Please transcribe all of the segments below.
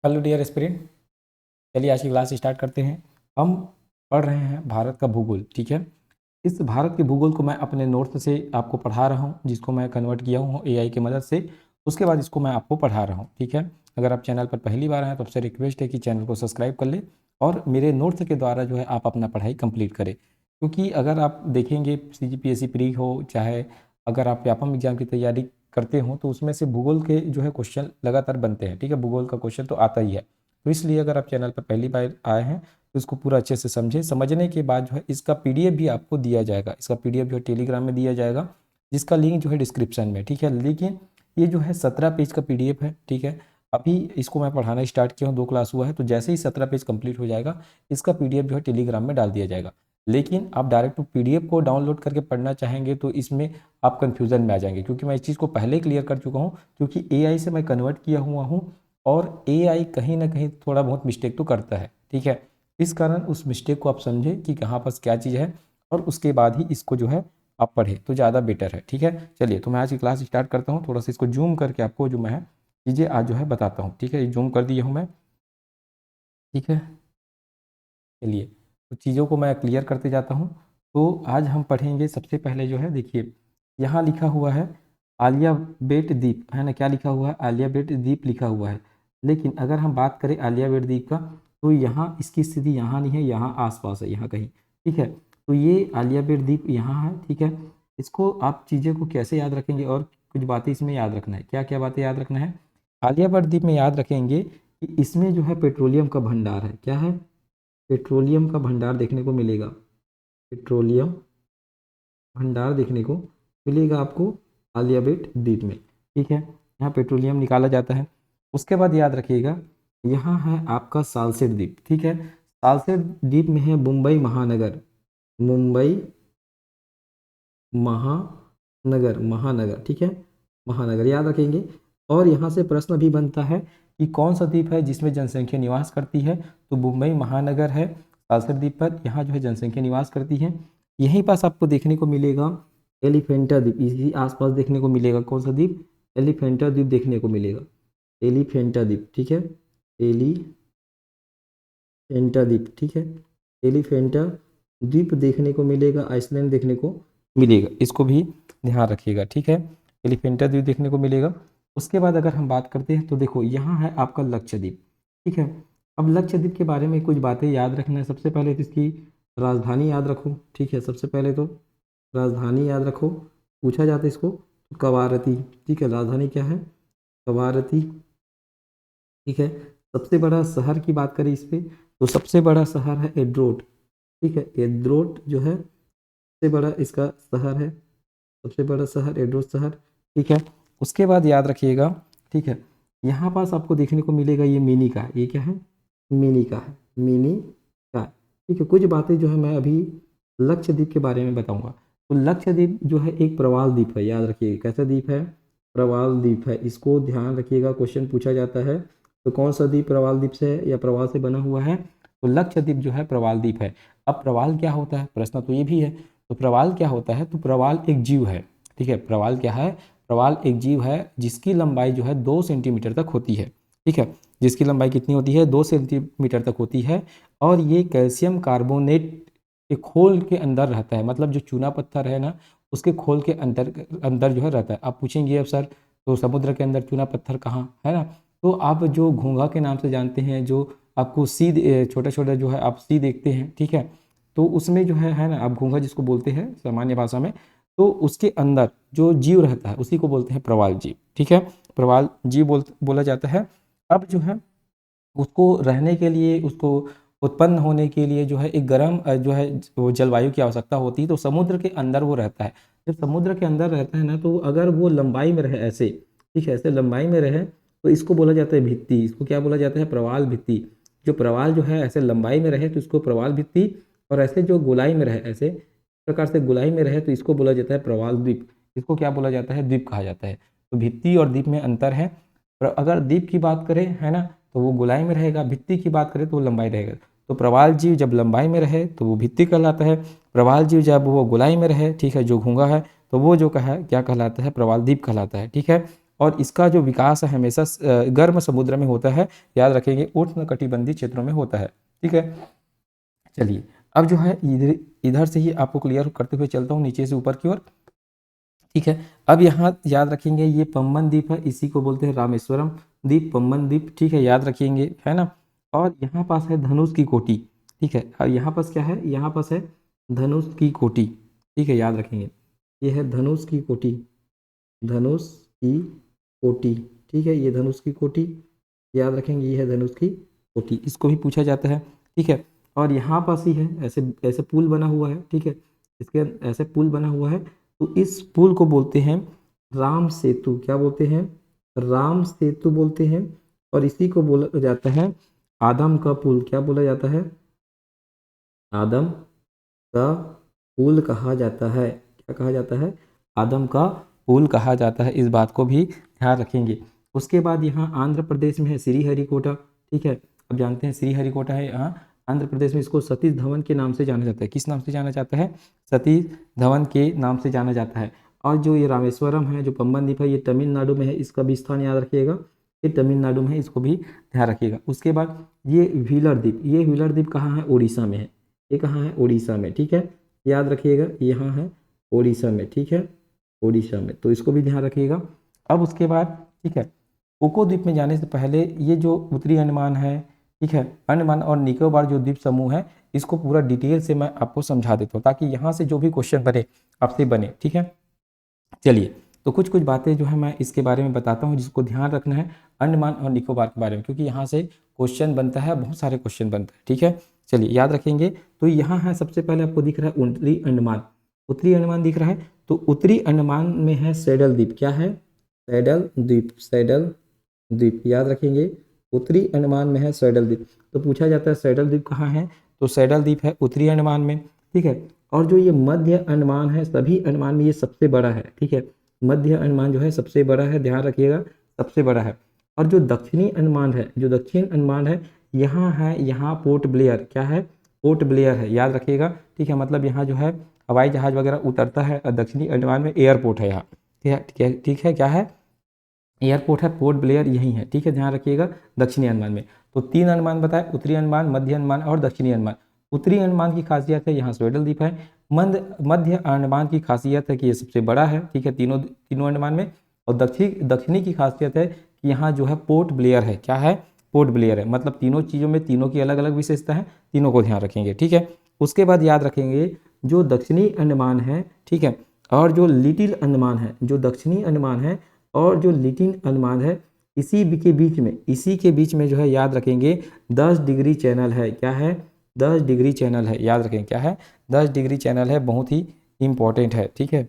Hello dear aspirant, चलिए आज की क्लास स्टार्ट करते हैं। हम पढ़ रहे हैं भारत का भूगोल। ठीक है, इस भारत के भूगोल को मैं अपने नोट्स से आपको पढ़ा रहा हूँ, जिसको मैं कन्वर्ट किया हूँ एआई की मदद से। उसके बाद इसको मैं आपको पढ़ा रहा हूँ। ठीक है, अगर आप चैनल पर पहली बार आए तो आपसे रिक्वेस्ट है कि चैनल को सब्सक्राइब कर ले और मेरे नोट्स के द्वारा जो है आप अपना पढ़ाई कंप्लीट करें। क्योंकि अगर आप देखेंगे सीजीपीएससी प्री हो, चाहे अगर आप व्यापम एग्जाम की तैयारी करते हो, तो उसमें से भूगोल के जो है क्वेश्चन लगातार बनते हैं। ठीक है, भूगोल का क्वेश्चन तो आता ही है। तो इसलिए अगर आप चैनल पर पहली बार आए हैं तो इसको पूरा अच्छे से समझें। समझने के बाद जो है इसका पीडीएफ भी आपको दिया जाएगा। इसका पीडीएफ जो है टेलीग्राम में दिया जाएगा, जिसका लिंक जो है डिस्क्रिप्शन में। ठीक है, लेकिन ये जो है 17 पेज का पीडीएफ है। ठीक है, अभी इसको मैं पढ़ाना स्टार्ट किया हूँ, 2 क्लास हुआ है, तो जैसे ही 17 पेज कंप्लीट हो जाएगा इसका पीडीएफ जो है टेलीग्राम में डाल दिया जाएगा। लेकिन आप डायरेक्ट पीडीएफ को डाउनलोड करके पढ़ना चाहेंगे तो इसमें आप कन्फ्यूज़न में आ जाएंगे, क्योंकि मैं इस चीज़ को पहले क्लियर कर चुका हूँ। क्योंकि एआई से मैं कन्वर्ट किया हुआ हूँ और एआई कहीं ना कहीं थोड़ा बहुत मिस्टेक तो करता है। ठीक है, इस कारण उस मिस्टेक को आप समझें कि कहाँ पर क्या चीज़ है, और उसके बाद ही इसको जो है आप पढ़ें तो ज़्यादा बेटर है। ठीक है, चलिए तो मैं आज की क्लास स्टार्ट करता हूँ। थोड़ा सा इसको जूम करके आपको जो मैं चीज़ें आज जो है बताता हूँ। ठीक है, जूम कर दिया हूँ मैं। ठीक है, चलिए तो चीज़ों को मैं क्लियर करते जाता हूँ। तो आज हम पढ़ेंगे सबसे पहले जो है, देखिए यहाँ लिखा हुआ है आलिया बेट द्वीप, है ना। क्या लिखा हुआ है? आलिया बेट द्वीप लिखा हुआ है। लेकिन अगर हम बात करें आलिया बेट द्वीप का, तो यहाँ इसकी स्थिति यहाँ नहीं है, यहाँ आसपास है, यहाँ कहीं। ठीक है, तो ये आलिया बेट द्वीप यहाँ है। ठीक है, इसको आप चीज़ों को कैसे याद रखेंगे, और कुछ बातें इसमें याद रखना है। क्या क्या बातें याद रखना है? आलिया बेट द्वीप में याद रखेंगे कि इसमें जो है पेट्रोलियम का भंडार है। क्या है? पेट्रोलियम का भंडार देखने को मिलेगा। पेट्रोलियम भंडार देखने को मिलेगा आपको आलिया बेट द्वीप में। ठीक है, यहाँ पेट्रोलियम निकाला जाता है। उसके बाद याद रखिएगा यहाँ है आपका सालसेट द्वीप। ठीक है, सालसेट द्वीप में है मुंबई महानगर। मुंबई महानगर, महानगर। ठीक है, महानगर याद रखेंगे। और यहाँ से प्रश्न भी बनता है कि कौन सा द्वीप है जिसमें जनसंख्या निवास करती है, तो मुंबई महानगर है सालसर द्वीप पर, यहाँ जो है जनसंख्या निवास करती है। यहीं पास आपको देखने को मिलेगा एलिफेंटा द्वीप, इसी आसपास देखने को मिलेगा। कौन सा द्वीप? एलिफेंटा द्वीप देखने को मिलेगा। एलिफेंटा द्वीप। ठीक है, एलिफेंटा द्वीप। ठीक है, एलिफेंटा द्वीप देखने को मिलेगा, आइसलैंड देखने को मिलेगा, इसको भी ध्यान रखिएगा। ठीक है, एलिफेंटा द्वीप देखने को मिलेगा। उसके बाद अगर हम बात करते हैं तो देखो यहाँ है आपका लक्षद्वीप। ठीक है, अब लक्षद्वीप के बारे में कुछ बातें याद रखना है। सबसे पहले तो इसकी राजधानी याद रखो। ठीक है, सबसे पहले तो राजधानी याद रखो। पूछा जाता है इसको तो कवारती। ठीक है, राजधानी क्या है? कवारती। ठीक है, सबसे बड़ा शहर की बात करें इस पे, तो सबसे बड़ा शहर है एड्रोट। ठीक है, एड्रोट जो है सबसे बड़ा इसका शहर है, सबसे बड़ा शहर एड्रोस शहर। ठीक है, उसके बाद याद रखिएगा, ठीक है, यहाँ पास आपको देखने को मिलेगा ये मिनी का है। ये क्या है? मिनी का है, मिनी का है। ठीक है, कुछ बातें जो है मैं अभी लक्षद्वीप के बारे में बताऊंगा। तो लक्षद्वीप जो है एक प्रवाल द्वीप है, याद रखिएगा। कैसा द्वीप है? प्रवाल द्वीप है, इसको ध्यान रखिएगा, क्वेश्चन पूछा जाता है। तो कौन सा द्वीप प्रवाल द्वीप से है या प्रवाल से बना हुआ है? तो लक्षद्वीप जो है प्रवाल द्वीप है। अब प्रवाल क्या होता है, प्रश्न तो ये भी है। तो प्रवाल क्या होता है? तो प्रवाल एक जीव है। ठीक है, प्रवाल क्या है? प्रवाल एक जीव है जिसकी लंबाई जो है 2 सेंटीमीटर तक होती है। ठीक है, जिसकी लंबाई कितनी होती है? 2 सेंटीमीटर तक होती है। और ये कैल्शियम कार्बोनेट के खोल के अंदर रहता है, मतलब जो चूना पत्थर है ना, उसके खोल के अंदर अंदर जो है रहता है। आप पूछेंगे अब सर तो समुद्र के अंदर चूना पत्थर कहाँ है ना, तो आप जो घोंघा के नाम से जानते हैं, जो आपको सी छोटा छोटा जो है आप सी देखते हैं। ठीक है, तो उसमें जो है ना, आप घोंघा जिसको बोलते हैं सामान्य भाषा में, तो उसके अंदर जो जीव रहता है उसी को बोलते हैं प्रवाल जीव। ठीक है, प्रवाल जीव बोला जाता है। अब जो है उसको रहने के लिए, उसको उत्पन्न होने के लिए जो है एक गर्म जो है वो जलवायु की आवश्यकता होती है। तो समुद्र के अंदर वो रहता है। जब समुद्र के अंदर रहता है ना, तो अगर वो लंबाई में रहे ऐसे, ठीक है, ऐसे लंबाई में रहे, तो इसको बोला जाता है भित्ति। इसको क्या बोला जाता है? प्रवाल भित्ति। जो प्रवाल जो है ऐसे लंबाई में रहे तो इसको प्रवाल भित्ति, और ऐसे जो गोलाई में रहे, ऐसे प्रकार से गोलाई में रहे तो इसको बोला जाता है प्रवाल द्वीप। इसको क्या बोला जाता है? द्वीप कहा जाता है। तो भित्ति और द्वीप में अंतर है। अगर द्वीप की बात करें, है ना, तो वो गोलाई में रहेगा। भित्ति की बात करें तो वो लंबाई रहेगा। तो प्रवाल जीव जब लंबाई में रहे तो वो भित्ति कहलाता है। प्रवाल जीव जब वो गोलाई में रहे, ठीक है, जो घूंगा है, तो वो जो कहा क्या कहलाता है? प्रवाल द्वीप कहलाता है। ठीक है, और इसका जो विकास है हमेशा गर्म समुद्र में होता है, याद रखेंगे, उष्णकटिबंधीय क्षेत्रों में होता है। ठीक है, चलिए अब जो है इधर इधर से ही आपको क्लियर करते हुए चलता हूँ नीचे से ऊपर की ओर। ठीक है, अब यहाँ याद रखेंगे ये पम्बन द्वीप है, इसी को बोलते हैं रामेश्वरम द्वीप, पम्बन द्वीप। ठीक है, याद रखेंगे, है ना। और यहाँ पास है धनुष की कोटी। ठीक है, और यहाँ पास क्या है, यहाँ पास है धनुष की कोटी। ठीक है, याद रखेंगे, ये है धनुष की कोटी, धनुष की कोटी। ठीक है, ये धनुष की कोटी, याद रखेंगे, ये है धनुष की कोटी, इसको भी पूछा जाता है। ठीक है, और यहाँ पास ही है, ऐसे ऐसे पुल बना हुआ है। ठीक है, इसके ऐसे पुल बना हुआ है, तो इस पुल को बोलते हैं राम सेतु। क्या बोलते हैं, राम सेतु बोलते हैं। और इसी को बोला जाता है आदम का पुल। क्या बोला जाता है, आदम का पुल कहा जाता है। क्या कहा जाता है, आदम का पुल कहा जाता है, इस बात को भी ध्यान रखेंगे। उसके बाद यहाँ आंध्र प्रदेश में है श्रीहरिकोटा। ठीक है, अब जानते हैं श्रीहरिकोटा है यहाँ आंध्र प्रदेश में, इसको सतीश धवन के नाम से जाना जाता है। किस नाम से जाना जाता है, सतीश धवन के नाम से जाना जाता है। और जो ये रामेश्वरम है, जो पम्बन द्वीप है, ये तमिलनाडु में है, इसका भी स्थान याद रखिएगा, ये तमिलनाडु में है, इसको भी ध्यान रखिएगा। उसके बाद ये व्हीलर द्वीप, ये व्हीलर द्वीप कहाँ है, उड़ीसा में है। ये कहाँ है, उड़ीसा में। ठीक है, याद रखिएगा, यहाँ है उड़ीसा में। ठीक है, उड़ीसा में, तो इसको भी ध्यान रखिएगा। अब उसके बाद ठीक है, कोको द्वीप में जाने से पहले ये जो उत्तरी अंडमान है, ठीक है, अंडमान और निकोबार जो द्वीप समूह है, इसको पूरा डिटेल से मैं आपको समझा देता हूँ, ताकि यहाँ से जो भी क्वेश्चन बने आपसे बने। ठीक है, चलिए, तो कुछ कुछ बातें जो है मैं इसके बारे में बताता हूँ, जिसको ध्यान रखना है अंडमान और निकोबार के बारे में, क्योंकि यहाँ से क्वेश्चन बनता है, बहुत सारे क्वेश्चन बनते हैं। ठीक है, चलिए याद रखेंगे। तो यहाँ है, सबसे पहले आपको दिख रहा है उत्तरी अंडमान, उत्तरी अंडमान दिख रहा है। तो उत्तरी अंडमान में है सैडल द्वीप। क्या है, सैडल द्वीप, सैडल द्वीप, याद रखेंगे, उत्तरी अंडमान में है सैडल द्वीप। तो पूछा जाता है सैडल द्वीप कहाँ है, तो सैडल द्वीप है उत्तरी अंडमान में। ठीक है, और जो ये मध्य अंडमान है, सभी अंडमान में ये सबसे बड़ा है। ठीक है, मध्य अंडमान जो है सबसे बड़ा है, ध्यान रखिएगा, सबसे बड़ा है। और जो दक्षिणी अंडमान है, जो दक्षिण अंडमान है, यहाँ है, यहाँ पोर्ट ब्लेयर। क्या है, पोर्ट ब्लेयर है, याद रखिएगा। ठीक है, मतलब यहाँ जो है हवाई जहाज वगैरह उतरता है, और दक्षिणी अंडमान में एयरपोर्ट है यहाँ। ठीक है, क्या है, एयरपोर्ट है, पोर्ट ब्लेयर यही है। ठीक है, ध्यान रखिएगा, दक्षिणी अंडमान में। तो 3 अंडमान बताए, उत्तरी अंडमान, मध्य अंडमान और दक्षिणी अंडमान। उत्तरी अंडमान की खासियत है यहाँ सैडल द्वीप है। मध्य अंडमान की खासियत है कि ये सबसे बड़ा है। ठीक है, तीनों अंडमान में। और दक्षिणी की खासियत है कि यहाँ जो है पोर्ट ब्लेयर है। क्या है, पोर्ट ब्लेयर है, मतलब तीनों चीज़ों में तीनों की अलग अलग विशेषता है, तीनों को ध्यान रखेंगे। ठीक है, उसके बाद याद रखेंगे जो दक्षिणी अंडमान है, ठीक है, और जो लिटिल अंडमान है, जो दक्षिणी अंडमान है और जो लिटिल अंडमान है, इसी के बीच में जो है, याद रखेंगे, 10 डिग्री चैनल है। क्या है, 10 डिग्री चैनल है, याद रखेंगे, क्या है, 10 डिग्री चैनल है, बहुत ही इंपॉर्टेंट है। ठीक है,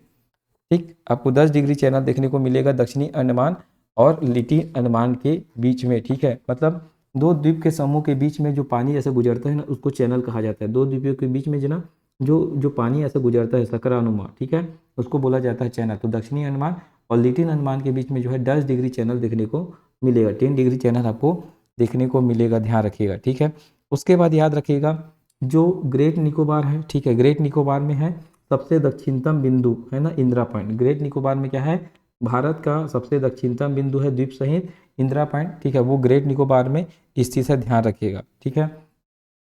ठीक, आपको 10 डिग्री चैनल देखने को मिलेगा दक्षिणी अंडमान और लिटिल अंडमान के बीच में। ठीक है, मतलब दो द्वीप के समूह के बीच में जो पानी ऐसे गुजरता है ना, उसको चैनल कहा जाता है। दो द्वीपों के बीच में जो ना जो पानी ऐसे गुजरता है सकरानुमा, ठीक है, उसको बोला जाता है चैनल। तो दक्षिणी अंडमान और लिटिल अंडमान के बीच में जो है 10 डिग्री चैनल देखने को मिलेगा, 10 डिग्री चैनल आपको देखने को मिलेगा, ध्यान रखिएगा। ठीक है, उसके बाद याद रखिएगा जो ग्रेट निकोबार है, ठीक है, ग्रेट निकोबार में है सबसे दक्षिणतम बिंदु है ना, इंदिरा पॉइंट। ग्रेट निकोबार में क्या है, भारत का सबसे दक्षिणतम बिंदु है द्वीप सहित इंदिरा पॉइंट। ठीक है, वो ग्रेट निकोबार में स्थित है, ध्यान रखिएगा। ठीक है,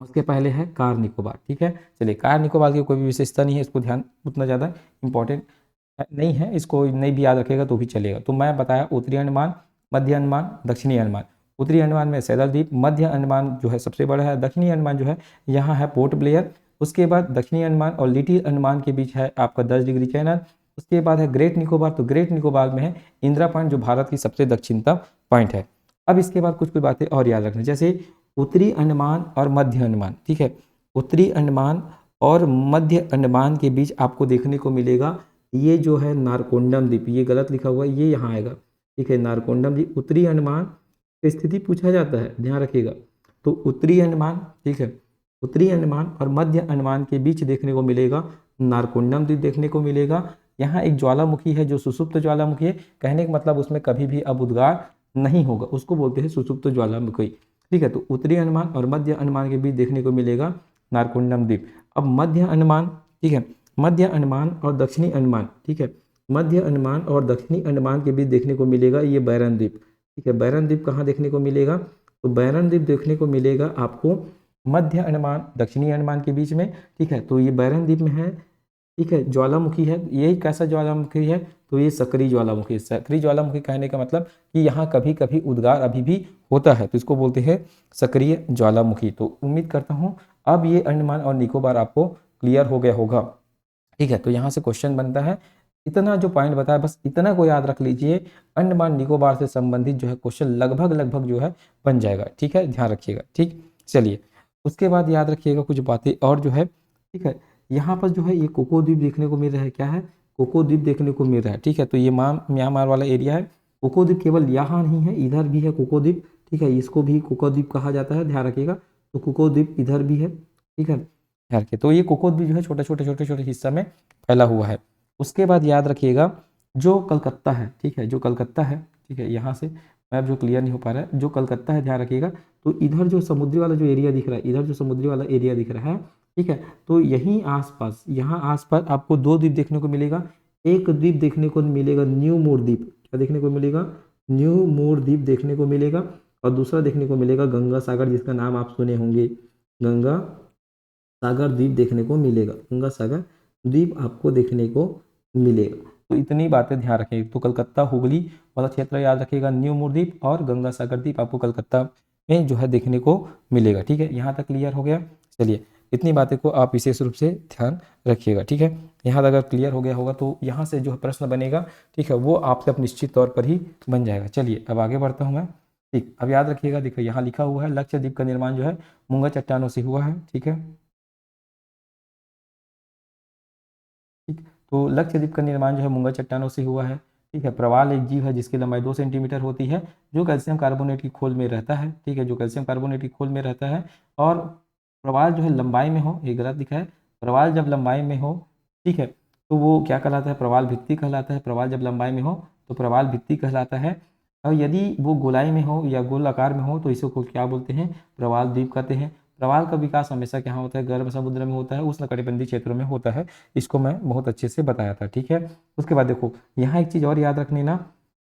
उसके पहले है कार निकोबार। ठीक है, चलिए, कार निकोबार की कोई भी विशेषता नहीं है, इसको ध्यान उतना ज़्यादा इंपॉर्टेंट नहीं है, इसको नहीं भी याद रखेगा तो भी चलेगा। तो मैं बताया उत्तरी अंडमान, मध्य अंडमान, दक्षिणी अंडमान। उत्तरी अंडमान में सैदल द्वीप, मध्य अंडमान जो है सबसे बड़ा है, दक्षिणी अंडमान जो है यहाँ है पोर्ट ब्लेयर। उसके बाद दक्षिणी अंडमान और लिटिल अंडमान के बीच है आपका 10 डिग्री चैनल। उसके बाद है ग्रेट निकोबार, तो ग्रेट निकोबार में है इंदिरा पॉइंट, जो भारत की सबसे दक्षिणतम पॉइंट है। अब इसके बाद कुछ कुछ बातें और याद रखना, जैसे उत्तरी अंडमान और मध्य अंडमान। ठीक है, उत्तरी अंडमान और मध्य अंडमान के बीच आपको देखने को मिलेगा ये जो है नारकोंडम द्वीप, ये गलत लिखा हुआ है, ये यहाँ आएगा। ठीक है, नारकोंडम द्वीप उत्तरी अंडमान की स्थिति पूछा जाता है, ध्यान रखिएगा। तो उत्तरी अंडमान, ठीक है, उत्तरी अंडमान और मध्य अंडमान के बीच देखने को मिलेगा नारकोंडम द्वीप देखने को मिलेगा। यहाँ एक ज्वालामुखी है जो सुसुप्त ज्वालामुखी है, कहने का मतलब उसमें कभी भी अब उद्गार नहीं होगा, उसको बोलते हैं सुसुप्त ज्वालामुखी। ठीक है, तो उत्तरी अंडमान और मध्य अंडमान के बीच देखने को मिलेगा नारकोंडम द्वीप। अब मध्य अंडमान, ठीक है, मध्य अंडमान और दक्षिणी अंडमान, ठीक है, मध्य अंडमान और दक्षिणी अंडमान के बीच देखने को मिलेगा ये बैरन द्वीप। ठीक है, बैरन द्वीप कहाँ देखने को मिलेगा? तो बैरन द्वीप देखने को मिलेगा आपको मध्य अंडमान दक्षिणी अंडमान के बीच में। ठीक है, तो ये बैरन द्वीप में है। ठीक है, ज्वालामुखी है, यही कैसा ज्वालामुखी है? तो ये सक्रिय ज्वालामुखी। सक्रिय ज्वालामुखी कहने का मतलब कि यहाँ कभी कभी उद्गार अभी भी होता है, तो इसको बोलते हैं सक्रिय ज्वालामुखी। तो उम्मीद करता हूँ अब ये अंडमान और निकोबार आपको क्लियर हो गया होगा। ठीक है, तो यहाँ से क्वेश्चन बनता है, इतना जो पॉइंट बताया बस इतना को याद रख लीजिए, अंडमान निकोबार से संबंधित जो है क्वेश्चन लगभग लगभग जो है बन जाएगा। ठीक है, ध्यान रखिएगा। ठीक, चलिए उसके बाद याद रखिएगा कुछ बातें और जो है। ठीक है, यहाँ पर जो है ये कोको द्वीप देखने को मिल रहा है। क्या है? कोको द्वीप देखने को मिल रहा है। ठीक है, तो ये म्यांमार वाला एरिया है। कोको द्वीप केवल यहाँ नहीं है, इधर भी है कोको द्वीप। ठीक है, इसको भी कोको द्वीप कहा जाता है, ध्यान रखिएगा। तो कोको द्वीप इधर भी है। ठीक है, ध्यान रखिए। तो ये कोको द्वीप जो है छोटे छोटे छोटे छोटे हिस्सा में फैला हुआ है। उसके बाद याद रखिएगा जो कलकत्ता है, ठीक है, जो कलकत्ता है, ठीक है, यहाँ से मैप जो क्लियर नहीं हो पा रहा है, जो कलकत्ता है ध्यान रखिएगा। तो इधर जो समुद्री वाला जो एरिया दिख रहा है, इधर जो समुद्री वाला एरिया दिख रहा है, ठीक है, तो यहीं आसपास, यहाँ आसपास आपको दो द्वीप देखने को मिलेगा। एक द्वीप देखने को मिलेगा न्यू मोर द्वीप। क्या देखने को मिलेगा? न्यू मोर द्वीप देखने को मिलेगा। और दूसरा देखने को मिलेगा गंगा सागर, जिसका नाम आप सुने होंगे, गंगा सागर द्वीप देखने को मिलेगा। गंगा सागर द्वीप आपको देखने को मिलेगा। तो इतनी बातें ध्यान रखें। तो कलकत्ता हुगली वाला क्षेत्र याद रखिएगा, न्यू मोर द्वीप और गंगा सागर द्वीप आपको कलकत्ता में जो है देखने को मिलेगा। ठीक है, यहाँ तक क्लियर हो गया। चलिए इतनी बातें को आप विशेष रूप से ध्यान रखिएगा। ठीक है, यहाँ अगर क्लियर हो गया होगा तो यहाँ से जो प्रश्न बनेगा, ठीक है, वो आपसे अब निश्चित तौर पर ही बन जाएगा। चलिए अब आगे बढ़ता हूँ मैं। ठीक, अब याद रखिएगा, देखो यहाँ लिखा हुआ है लक्षद्वीप का निर्माण जो है मूंगा चट्टानों से हुआ है। ठीक है, ठीक, तो लक्षद्वीप का निर्माण जो है मूंगा चट्टानों से हुआ है। ठीक है, प्रवाल एक जीव है जिसकी लंबाई 2 सेंटीमीटर होती है, जो कैल्शियम कार्बोनेट की खोल में रहता है। ठीक है, जो कैल्शियम कार्बोनेट की खोल में रहता है। और प्रवाल जो है लंबाई में हो, ये गलत लिखा है, प्रवाल जब लंबाई में हो, ठीक है, तो वो क्या कहलाता है? प्रवाल भित्ति कहलाता है। प्रवाल जब लंबाई में हो तो प्रवाल भित्ति कहलाता है। और यदि वो गोलाई में हो या गोल आकार में हो तो इसको क्या बोलते हैं? प्रवाल द्वीप कहते हैं। प्रवाल का विकास हमेशा क्या होता है? गर्भ समुद्र में होता है, उष्णकटिबंधीय क्षेत्रों में होता है। इसको मैं बहुत अच्छे से बताया था। ठीक है, उसके बाद देखो यहाँ एक चीज़ और याद रखनी ना,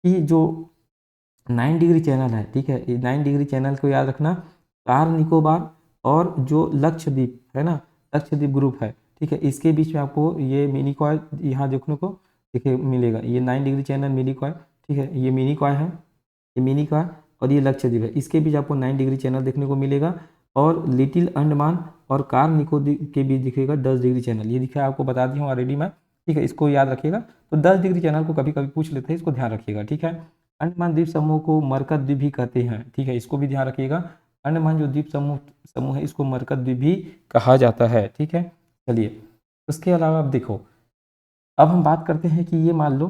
कि जो 9 डिग्री चैनल है, ठीक है, 9 डिग्री चैनल को याद रखना। कार निकोबार और जो लक्षद्वीप है ना, लक्षद्वीप ग्रुप है, ठीक है, इसके बीच में आपको ये मिनी कॉय यहाँ देखने को देखिए मिलेगा। ये 9 डिग्री चैनल मिनी कॉय, ठीक है, ये मिनी कॉय है, ये मिनी कॉय, और ये लक्षद्वीप है, इसके बीच आपको 9 डिग्री चैनल देखने को मिलेगा। और लिटिल अंडमान और कार निकोबार के बीच दिखेगा 10 डिग्री चैनल। ये दिखा है, आपको बता दी हूँ ऑलरेडी मैं। ठीक है, इसको याद रखिएगा। तो 10 डिग्री चैनल को कभी कभी पूछ लेते हैं, इसको ध्यान रखिएगा। ठीक है, अंडमान द्वीप समूह को मरकत द्वीप भी कहते हैं। ठीक है, इसको भी ध्यान रखिएगा। अंडमान जो द्वीप समूह समूह है इसको मरकत द्वीप भी कहा जाता है। ठीक है, चलिए उसके अलावा अब देखो, अब हम बात करते हैं कि ये मान लो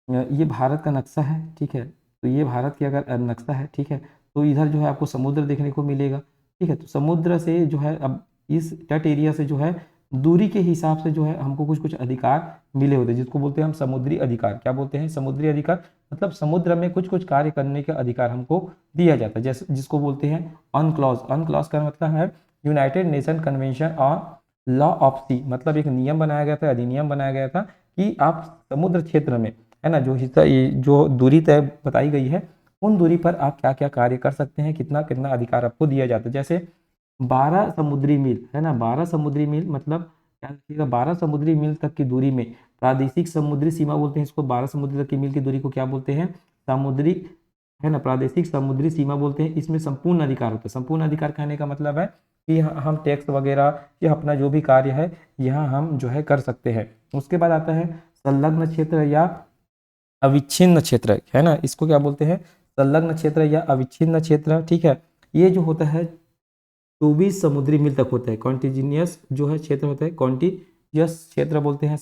ये भारत का नक्शा है। ठीक है, तो ये भारत की अगर नक्शा है, ठीक है, तो इधर जो है आपको समुद्र देखने को मिलेगा। ठीक है, तो समुद्र से जो है अब इस तट एरिया से जो है दूरी के हिसाब से जो है हमको कुछ कुछ अधिकार मिले होते हैं, जिसको बोलते हैं हम समुद्री अधिकार। क्या बोलते हैं? समुद्री अधिकार। मतलब समुद्र में कुछ कुछ कार्य करने का अधिकार हमको दिया जाता है, जैसे जिसको बोलते हैं अनक्लॉज। अनक्लॉज का मतलब है united nation convention on law of sea. मतलब एक नियम बनाया गया था, अधिनियम बनाया गया था कि आप समुद्र क्षेत्र में, है ना, जो हिस्सा जो दूरी तय बताई गई है, उन दूरी पर आप क्या क्या कार्य कर सकते हैं, कितना कितना अधिकार आपको दिया जाता है। जैसे 12 समुद्री मील, है ना, 12 समुद्री मील, मतलब क्या लिखिएगा, 12 समुद्री मील तक की दूरी में प्रादेशिक समुद्री सीमा बोलते हैं इसको। 12 समुद्री तक की मील की दूरी को क्या बोलते हैं? सामुद्रिक, है ना, प्रादेशिक समुद्री सीमा बोलते हैं। इसमें संपूर्ण अधिकार होता है। संपूर्ण अधिकार कहने का मतलब है कि हम टैक्स वगैरह या अपना जो भी कार्य है यहाँ हम जो है कर सकते हैं। उसके बाद आता है संलग्न क्षेत्र या अविच्छिन्न क्षेत्र, है ना, इसको क्या बोलते हैं? संलग्न क्षेत्र या अविच्छिन्न क्षेत्र। ठीक है, ये जो होता है 24 समुद्री मील तक होता है। कॉन्टिन्यूस जो है क्षेत्र होता है, कॉन्टिन्यूस क्षेत्र बोलते हैं।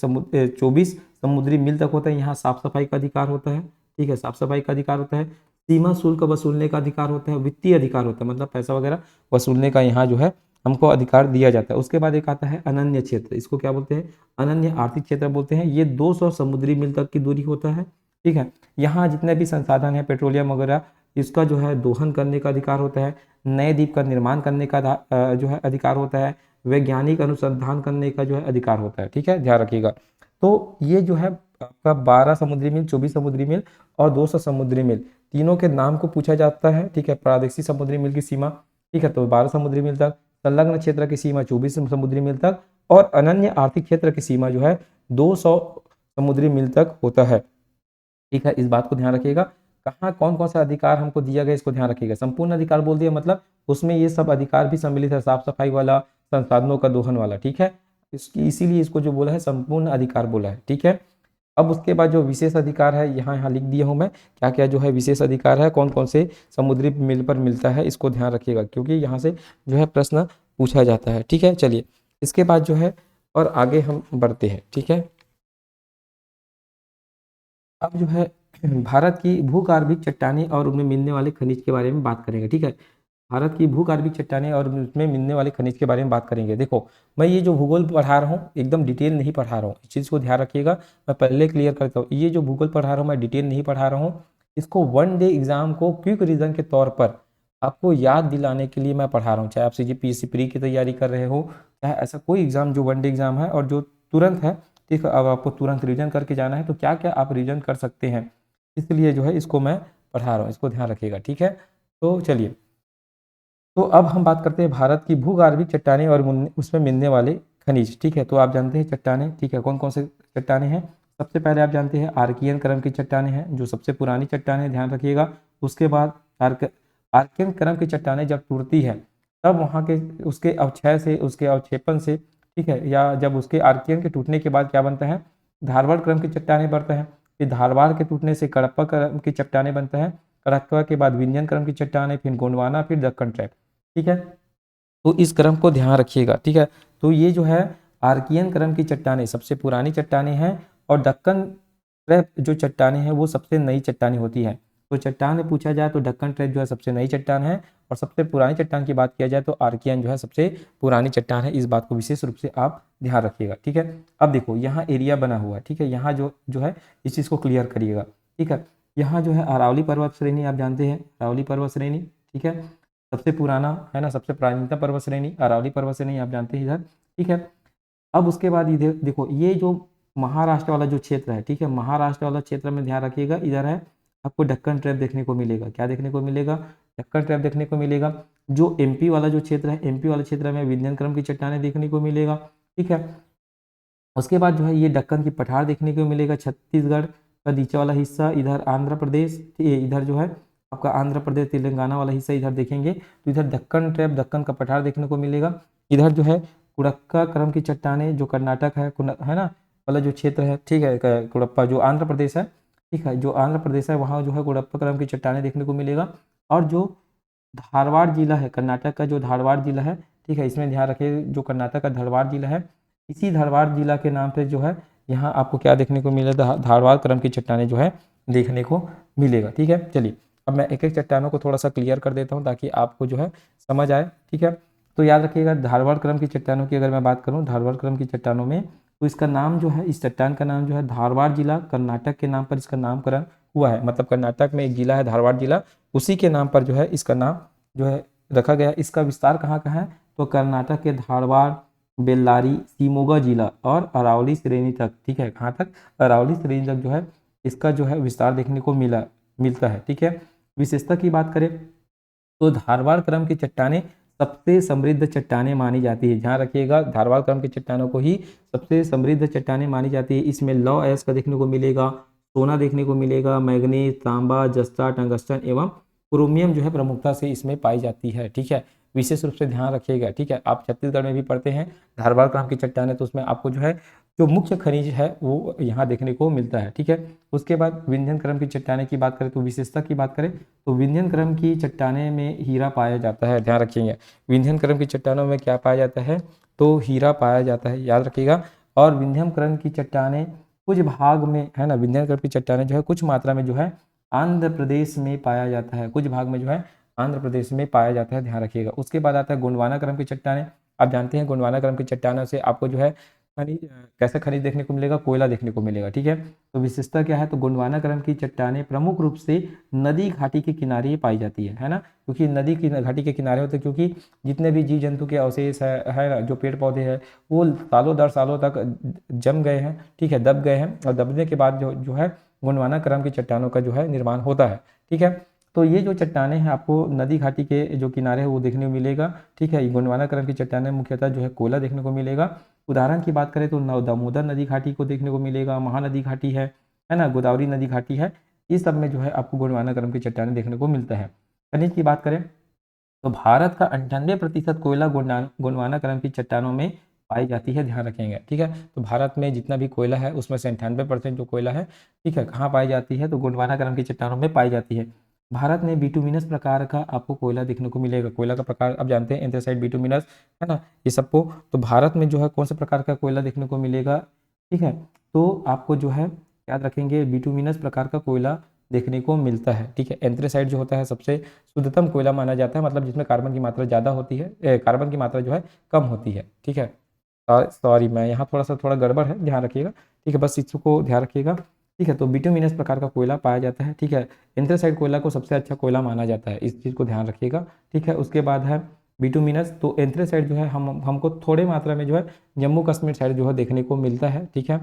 24 समुद्री मील तक होता है। यहाँ साफ सफाई का अधिकार होता है। ठीक है, साफ सफाई का अधिकार होता है। सीमा शुल्क वसूलने का अधिकार होता है। वित्तीय अधिकार होता है, मतलब पैसा वगैरह वसूलने का यहाँ जो है हमको अधिकार दिया जाता है। उसके बाद एक आता है अनन्य क्षेत्र। इसको क्या बोलते हैं? अनन्य आर्थिक क्षेत्र बोलते हैं। ये 200 समुद्री मील तक की दूरी होता है। ठीक है, यहाँ जितने भी संसाधन है, पेट्रोलियम वगैरह, इसका जो है दोहन करने का अधिकार होता है। नए द्वीप का निर्माण करने का जो है अधिकार होता है। वैज्ञानिक अनुसंधान करने का जो है अधिकार होता है। ठीक है, ध्यान रखिएगा। तो ये जो है आपका 12 समुद्री मील, 24 समुद्री मील और 200 समुद्री मील, तीनों के नाम को पूछा जाता है। ठीक है, प्रादेशिक समुद्री मील की सीमा, ठीक है, तो 12 समुद्री मील तक, संलग्न क्षेत्र की सीमा 24 समुद्री मील तक, और अनन्य आर्थिक क्षेत्र की सीमा जो है 200 समुद्री मील तक होता है। ठीक है, इस बात को ध्यान रखिएगा। कहाँ कौन कौन सा अधिकार हमको दिया गया, इसको ध्यान रखिएगा। संपूर्ण अधिकार बोल दिया मतलब उसमें ये सब अधिकार भी सम्मिलित है, साफ सफाई वाला, संसाधनों का दोहन वाला। ठीक है, इसीलिए इसको जो बोला है संपूर्ण अधिकार बोला है। ठीक है, अब उसके बाद जो विशेष अधिकार है, यहाँ यहाँ लिख दिया हूँ मैं क्या क्या जो है विशेष अधिकार है, कौन कौन से समुद्री मील पर मिलता है, इसको ध्यान रखिएगा क्योंकि यहाँ से जो है प्रश्न पूछा जाता है। ठीक है, चलिए इसके बाद जो है और आगे हम बढ़ते हैं। ठीक है, अब जो है भारत की भूगर्भीय चट्टानें और उनमें मिलने वाले खनिज के बारे में बात करेंगे। ठीक है, भारत की भूगर्भीय चट्टानें और उसमें मिलने वाले खनिज के बारे में बात करेंगे। देखो, मैं ये जो भूगोल पढ़ा रहा हूँ एकदम डिटेल नहीं पढ़ा रहा हूँ, इस चीज़ को ध्यान रखिएगा। मैं पहले क्लियर करता हूँ, ये जो भूगोल पढ़ा रहा हूँ मैं डिटेल नहीं पढ़ा रहा हूँ, इसको वन डे एग्जाम को क्विक रीजन के तौर पर आपको याद दिलाने के लिए मैं पढ़ा रहा हूँ। चाहे आप CGPSC प्री की तैयारी कर रहे हो, चाहे ऐसा कोई एग्जाम जो वन डे एग्जाम है और जो तुरंत है, ठीक है, अब आपको तुरंत रिवीजन करके जाना है तो क्या क्या आप रिवीजन कर सकते हैं, इसलिए जो है इसको मैं पढ़ा रहा हूँ, इसको ध्यान रखिएगा। ठीक है, तो चलिए, तो अब हम बात करते हैं भारत की भूगर्भीय चट्टानें और उसमें मिलने वाले खनिज। ठीक है, तो आप जानते हैं चट्टानें, ठीक है, कौन कौन से चट्टानें हैं। सबसे पहले आप जानते हैं आर्कियन क्रम की चट्टानें हैं, जो सबसे पुरानी चट्टानें, ध्यान रखिएगा। उसके बाद आर्कियन क्रम की चट्टानें जब टूटती है तब वहाँ के उसके अवक्षय से, उसके अवक्षेपण से, ठीक है, या जब उसके आर्कियन के टूटने के बाद क्या बनता है, धारवाड़ क्रम की चट्टानें बनता है। फिर धारवाड़ के टूटने से कडप्पा क्रम की चट्टानें बनता है, कडप्पा के बाद विंध्यन क्रम की चट्टानें, फिर गोंडवाना, फिर दक्कन ट्रैप। ठीक है, तो इस क्रम को ध्यान रखिएगा। ठीक है, तो ये जो है आर्कियन क्रम की चट्टानें सबसे पुरानी चट्टानें हैं, और दक्कन ट्रैप जो चट्टानें हैं वो सबसे नई चट्टानें होती है। तो चट्टान में पूछा जाए तो दक्कन ट्रैप जो है सबसे नई चट्टान है, और सबसे पुरानी चट्टान की बात किया जाए तो आर्कियन जो है सबसे पुरानी चट्टान है। इस बात को विशेष रूप से आप ध्यान रखिएगा। ठीक है, अब देखो यहाँ एरिया बना हुआ है। ठीक है, यहाँ जो जो है इस चीज़ को क्लियर करिएगा। ठीक है, यहाँ जो है अरावली पर्वत श्रेणी आप जानते हैं, अरावली पर्वत श्रेणी, ठीक है, सबसे पुराना है ना, सबसे प्राचीनतम पर्वत श्रेणी अरावली पर्वत श्रेणी आप जानते हैं इधर। ठीक है, अब उसके बाद इधर देखो, ये जो महाराष्ट्र वाला जो क्षेत्र है, ठीक है, महाराष्ट्र वाला क्षेत्र में ध्यान रखिएगा, इधर है आपको दक्कन ट्रैप देखने को मिलेगा। क्या देखने को मिलेगा, दक्कन ट्रैप देखने को मिलेगा। जो MP वाला जो क्षेत्र है, MP वाले क्षेत्र में विंध्यन क्रम की चट्टानें देखने को मिलेगा। ठीक है, उसके बाद जो है ये दक्कन की पठार देखने को मिलेगा, छत्तीसगढ़ का नीचे वाला हिस्सा, इधर आंध्र प्रदेश, इधर जो है आपका आंध्र प्रदेश तेलंगाना वाला हिस्सा इधर देखेंगे तो इधर दक्कन ट्रैप, दक्कन का पठार देखने को मिलेगा। इधर जो है कुडक्का क्रम की चट्टानें जो कर्नाटक है ना वाला जो क्षेत्र है, ठीक है, कुडप्पा जो आंध्र प्रदेश है, ठीक है, जो आंध्र प्रदेश है वहाँ जो है कुडप्पा क्रम की चट्टानें देखने को मिलेगा। और जो धारवाड़ जिला है, कर्नाटक का जो धारवाड़ जिला है, ठीक है, इसमें ध्यान रखिए, जो कर्नाटक का धारवाड़ जिला है, इसी धारवाड़ जिला के नाम पे जो है यहाँ आपको क्या देखने को मिलेगा, धारवाड़ क्रम की चट्टानें जो है देखने को मिलेगा। ठीक है, चलिए अब मैं एक एक चट्टानों को थोड़ा सा क्लियर कर देता हूँ ताकि आपको जो है समझ आए। ठीक है, तो याद रखिएगा धारवाड़ क्रम की चट्टानों की अगर मैं बात करूँ, धारवाड़ क्रम की चट्टानों में तो इसका नाम जो है, इस चट्टान का नाम जो है धारवाड़ जिला कर्नाटक के नाम पर इसका नामकरण हुआ है। मतलब कर्नाटक में एक जिला है धारवाड़ जिला, उसी के नाम पर जो है इसका नाम जो है रखा गया। इसका विस्तार कहाँ का है, तो कर्नाटक के धारवाड़, बेल्लारी, शिमोगा जिला और अरावली श्रेणी तक। ठीक है, कहाँ तक, अरावली श्रेणी तक जो है इसका जो है विस्तार देखने को मिलता है। ठीक है, विशेषता की बात करें तो धारवाड़ क्रम की चट्टानें सबसे समृद्ध चट्टानें मानी जाती है। ध्यान रखिएगा, धारवाड़ क्रम की चट्टानों को ही सबसे समृद्ध चट्टानें मानी जाती है। इसमें लौह अयस्क का देखने को मिलेगा, सोना देखने को मिलेगा, मैग्नीज, तांबा, जस्ता, टंगस्टन एवं क्रोमियम जो है प्रमुखता से इसमें पाई जाती है। ठीक है, विशेष रूप से ध्यान रखिएगा। ठीक है, आप छत्तीसगढ़ में भी पढ़ते हैं धारवाड़ क्रम की चट्टानें, तो उसमें आपको जो है जो मुख्य खनिज है वो यहाँ देखने को मिलता है। ठीक है, उसके बाद विंध्यन क्रम की चट्टानें की बात करें तो विशेषता की बात करें तो विंध्यन क्रम की चट्टानें में हीरा पाया जाता है। ध्यान रखिएगा, विंध्यन क्रम की चट्टानों में क्या पाया जाता है, तो हीरा पाया जाता है, याद रखिएगा। और विंध्यन क्रम की चट्टानें कुछ भाग में है ना, विंध्यन क्रम की चट्टानें जो है कुछ मात्रा में जो है आंध्र प्रदेश में पाया जाता है, कुछ भाग में जो है आंध्र प्रदेश में पाया जाता है, ध्यान रखिएगा। उसके बाद आता है गोंडवाना क्रम की चट्टानें। आप जानते हैं गोंडवाना क्रम की चट्टानों से आपको जो है खनिज कैसा खनिज देखने को मिलेगा? कोयला देखने को मिलेगा, ठीक है। तो विशेषता क्या है? तो गोंडवाना क्रम की चट्टानें प्रमुख रूप से नदी घाटी के किनारे पाई जाती है ना, क्योंकि नदी की घाटी के किनारे होते हैं, क्योंकि जितने भी जीव जंतु के अवशेष है ना, जो पेड़ पौधे हैं वो सालों दर सालों तक जम गए हैं, ठीक है, दब गए हैं, और दबने के बाद जो जो है गोंडवाना क्रम की चट्टानों का जो है निर्माण होता है, ठीक है। तो ये जो चट्टानें हैं आपको नदी घाटी के जो किनारे है वो देखने को मिलेगा, ठीक है। ये गोंडवाना क्रम की चट्टानें मुख्यतः जो है कोयला देखने को मिलेगा। उदाहरण की बात करें तो दामोदर नदी घाटी को देखने को मिलेगा, महानदी घाटी है ना, गोदावरी नदी घाटी है, इस सब में जो है आपको गोंडवाना क्रम की चट्टानें देखने को मिलता है। खनिज की बात करें तो भारत का 98% कोयला गोंडवाना क्रम की चट्टानों में पाई जाती है, ध्यान रखेंगे, ठीक है। तो भारत में जितना भी कोयला है उसमें से 98% जो कोयला है, ठीक है, कहाँ पाई जाती है? तो गोंडवाना क्रम की चट्टानों में पाई जाती है। भारत में बिटुमिनस प्रकार का आपको कोयला देखने को मिलेगा। कोयला का प्रकार आप जानते हैं, एंथ्रेसाइट, बिटुमिनस, है ना, ये सबको। तो भारत में जो है कौन से प्रकार का कोयला देखने को मिलेगा, ठीक है। तो आपको जो है याद रखेंगे बिटुमिनस प्रकार का कोयला देखने को मिलता है, ठीक है। एंथ्रेसाइट जो होता है सबसे शुद्धतम कोयला माना जाता है, मतलब जिसमें कार्बन की मात्रा ज़्यादा होती है, कार्बन की मात्रा जो है कम होती है, ठीक है। सॉरी, मैं यहाँ थोड़ा गड़बड़ है, ध्यान रखिएगा, ठीक है, बस इसको ध्यान रखिएगा, ठीक है। तो बिटुमिनस प्रकार का कोयला पाया जाता है, ठीक है। एंथ्रेसाइट कोयला को सबसे अच्छा कोयला माना जाता है, इस चीज़ को ध्यान रखिएगा, ठीक है। उसके बाद है बिटुमिनस। तो एंथ्रेसाइट जो है हमको थोड़े मात्रा में जो है जम्मू कश्मीर साइड जो है देखने को मिलता है, ठीक है।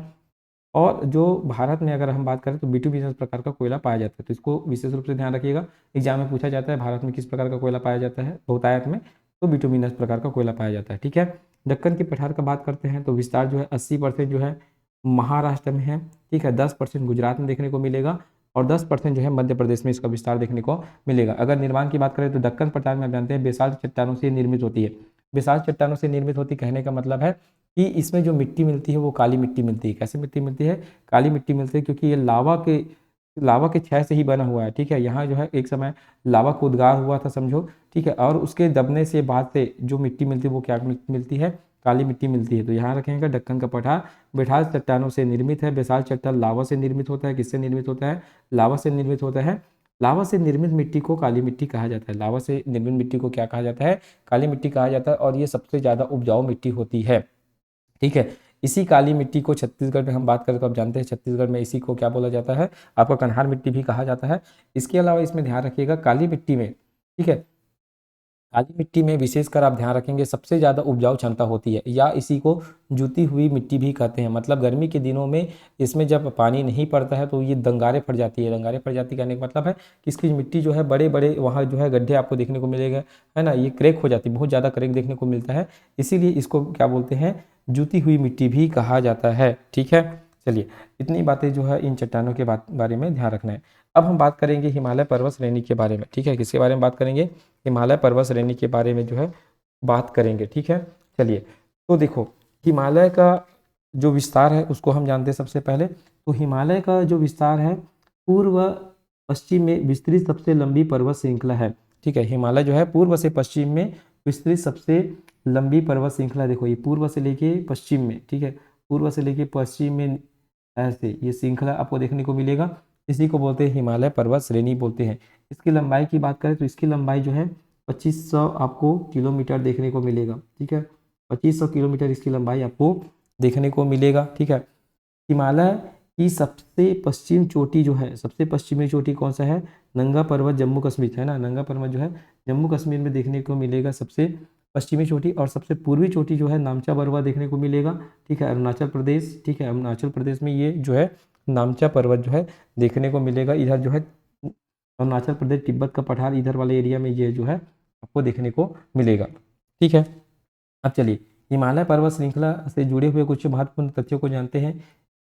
और जो भारत में अगर हम बात करें तो बिटुमिनस प्रकार का कोयला पाया जाता है, तो इसको विशेष रूप से ध्यान रखिएगा। एग्जाम में पूछा जाता है भारत में किस प्रकार का कोयला पाया जाता है बहुतायत में, तो बिटुमिनस प्रकार का कोयला पाया जाता है, ठीक है। दक्कन के पठार का बात करते हैं तो विस्तार जो है 80% जो है महाराष्ट्र में है, ठीक है, 10% गुजरात में देखने को मिलेगा, और 10% जो है मध्य प्रदेश में इसका विस्तार देखने को मिलेगा। अगर निर्माण की बात करें तो दक्कन पठार में आप जानते हैं बेसाल्ट चट्टानों से निर्मित होती है। बेसाल्ट चट्टानों से निर्मित होती, कहने का मतलब है कि इसमें जो मिट्टी मिलती है वो काली मिट्टी मिलती है। कैसे मिट्टी मिलती है? काली मिट्टी मिलती है, क्योंकि ये लावा के क्षय से ही बना हुआ है, ठीक है। यहाँ जो है एक समय लावा का उद्गार हुआ था समझो, ठीक है, और उसके दबने से बाद से जो मिट्टी मिलती है वो क्या मिलती है? काली मिट्टी मिलती है। तो यहाँ रखेंगे दक्कन का पठार बेसाल्ट चट्टानों से निर्मित है। बेसाल्ट चट्टान लावा से निर्मित होता है। किससे निर्मित होता है? लावा से निर्मित होता है। लावा से निर्मित मिट्टी को काली मिट्टी कहा जाता है। लावा से निर्मित मिट्टी को क्या कहा जाता है? काली मिट्टी कहा जाता है, और ये सबसे ज़्यादा उपजाऊ मिट्टी होती है, ठीक है। इसी काली मिट्टी को छत्तीसगढ़ में हम बात करें तो आप जानते हैं छत्तीसगढ़ में इसी को क्या बोला जाता है? आपका कन्हार मिट्टी भी कहा जाता है। इसके अलावा इसमें ध्यान रखिएगा काली मिट्टी में, ठीक है, काली मिट्टी में विशेषकर आप ध्यान रखेंगे सबसे ज़्यादा उपजाऊ क्षमता होती है, या इसी को जुती हुई मिट्टी भी कहते हैं। मतलब गर्मी के दिनों में इसमें जब पानी नहीं पड़ता है तो ये दंगारे फट जाती है। दंगारे फट जाती कहने का मतलब है कि इसकी मिट्टी जो है बड़े बड़े वहाँ जो है गड्ढे आपको देखने को मिलेगा, है ना, ये क्रैक हो जाती है, बहुत ज़्यादा क्रैक देखने को मिलता है, इसीलिए इसको क्या बोलते हैं? जुती हुई मिट्टी भी कहा जाता है, ठीक है। चलिए, इतनी बातें जो है इन चट्टानों के बारे में ध्यान रखना है। अब हम बात करेंगे हिमालय पर्वत श्रेणी के बारे में, ठीक है। किसके बारे में बात करेंगे? हिमालय पर्वत श्रेणी के बारे में जो है बात करेंगे, ठीक है। चलिए, तो देखो, हिमालय का जो विस्तार है उसको हम जानते हैं सबसे पहले। तो हिमालय का जो विस्तार है पूर्व पश्चिम में विस्तृत सबसे लंबी पर्वत श्रृंखला है, ठीक है। हिमालय जो है पूर्व से पश्चिम में विस्तृत सबसे लंबी पर्वत श्रृंखला। देखो, ये पूर्व से लेके पश्चिम में, ठीक है, पूर्व से लेके पश्चिम में ऐसे ये श्रृंखला आपको देखने को मिलेगा। इसी को बोलते हैं हिमालय पर्वत श्रेणी बोलते हैं। इसकी लंबाई की बात करें तो इसकी लंबाई जो है 2500 आपको किलोमीटर देखने को मिलेगा, ठीक है। 2500 किलोमीटर इसकी लंबाई आपको देखने को मिलेगा, ठीक है। हिमालय की सबसे पश्चिम चोटी जो है, सबसे पश्चिमी चोटी कौन सा है? नंगा पर्वत, जम्मू कश्मीर, है ना। नंगा पर्वत जो है जम्मू कश्मीर में देखने को मिलेगा सबसे पश्चिमी चोटी, और सबसे पूर्वी चोटी जो है नामचा पर्वत देखने को मिलेगा, ठीक है, अरुणाचल प्रदेश, ठीक है। अरुणाचल प्रदेश में ये जो है नामचा पर्वत जो है देखने को मिलेगा। इधर जो है अरुणाचल प्रदेश तिब्बत का पठार, इधर वाले एरिया में ये जो है आपको देखने को मिलेगा, ठीक है। अब चलिए, हिमालय पर्वत श्रृंखला से जुड़े हुए कुछ महत्वपूर्ण तथ्यों को जानते हैं।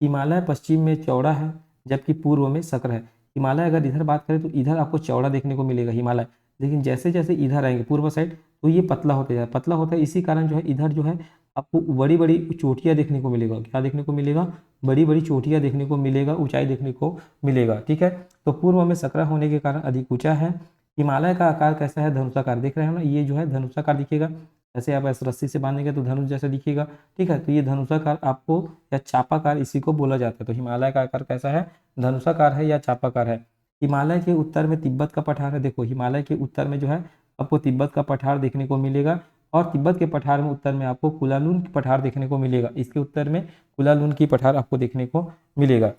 हिमालय पश्चिम में चौड़ा है जबकि पूर्व में संकर है। हिमालय अगर इधर बात करें तो इधर आपको चौड़ा देखने को मिलेगा हिमालय, लेकिन जैसे जैसे इधर आएंगे पूर्व साइड तो ये पतला होते जाए, पतला होता है। इसी कारण जो है इधर जो है आपको बड़ी बड़ी चोटियाँ देखने को मिलेगा। क्या देखने को मिलेगा? बड़ी बड़ी चोटियाँ देखने को मिलेगा, ऊंचाई देखने को मिलेगा, ठीक है। तो पूर्व में सकरा होने के कारण अधिक ऊंचा है। हिमालय का आकार कैसा है? धनुषाकार, देख रहे हो ना, ये जो है धनुषाकार दिखेगा। ऐसे आप ऐसे रस्सी से बांधेंगे तो धनुष जैसा दिखेगा, ठीक है। तो ये धनुषाकार आपको या चापाकार इसी को बोला जाता है। तो हिमालय का आकार कैसा है? धनुषाकार है या चापाकार है। हिमालय के उत्तर में तिब्बत का पठार है। देखो, हिमालय के उत्तर में जो है आपको तिब्बत का पठार देखने को मिलेगा, और तिब्बत के पठार में उत्तर में आपको कुलालून की पठार देखने को मिलेगा। इसके उत्तर में कुलालून की पठार आपको देखने को मिलेगा।